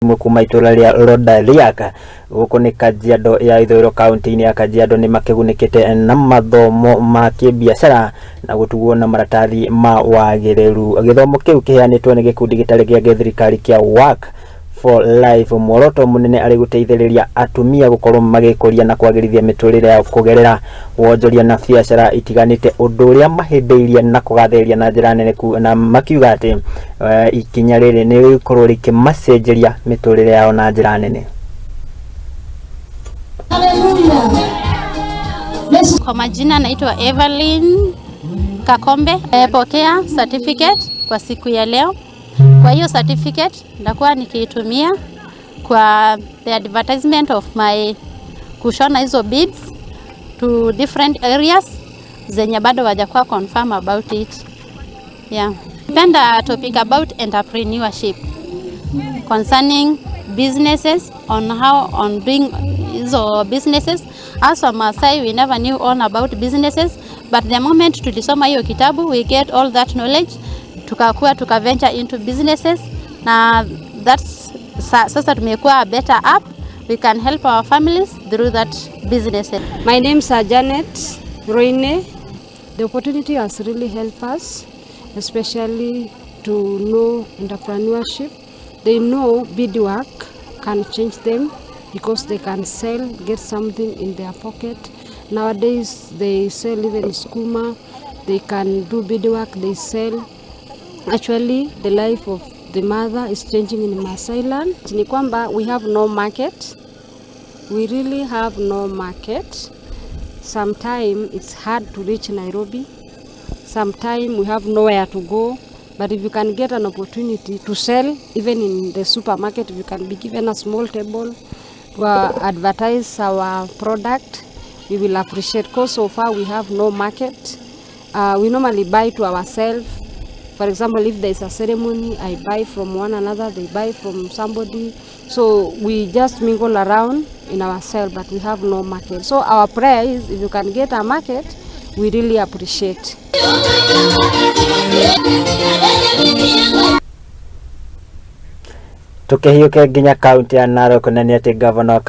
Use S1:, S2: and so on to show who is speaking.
S1: kuma itura ria lodariak guku ni Kajiado ya ithuiro kaunti-ini ya Kajiado ni makigunikite na mathomo ma kibiacara na gutugwo na maratathi ma wagiriru. Githomo kiu kiheyanitwo ni gikundi gitari gia githirikari kia Work for Life. Muoroto munene ari guteithiriria atumia gukorwo magikuria na kwagirithia miturire ya kugerera wonjoria na biacara itiganite, undu uria mahindeirie na kugatheria na njira nene na makiuga ati ikinya riri ni rikorwo rikimacenjeria miturire yao na njira nene.
S2: Kwa majina naitwa Evelyn Kakombe. Pokea certificate kwa siku ya leo. Kwa hiyo certificate ndakuwa nikiitumia kwa the advertisement of my kushona hizo beads to different areas zenye bado wajakuwa confirm about it. Yeah. Penda topic about entrepreneurship concerning businesses, on how on doing hizo businesses. As a Maasai, we never knew all about businesses, but the moment tulisoma hiyo kitabu we get all that knowledge, tuka venture into businesses, na that's sasa tumekuwa a better app. We can help our families through that businesses.
S3: My name is Janet Roine. The opportunity has really helped us, especially to know entrepreneurship. They know beadwork can change them because they can sell, get something in their pocket. Nowadays they sell even kuma, they can do beadwork, they sell. Actually the life of the mother is changing in Maasai land. Ni kwamba we have no market. We really have no market. Sometimes it's hard to reach Nairobi. Sometimes we have nowhere to go. But if you can get an opportunity to sell, even in the supermarket, if you can be given a small table to advertise our product, we will appreciate. Because so far we have no market. We normally buy to ourselves. For example, if there is a ceremony, I buy from one another, they buy from somebody. So we just mingle around in ourselves, but we have no market. So our prayer is, if you can get a market, we really appreciate.
S1: Tukihiuke nginya kaunti ya Narok na ni ati governor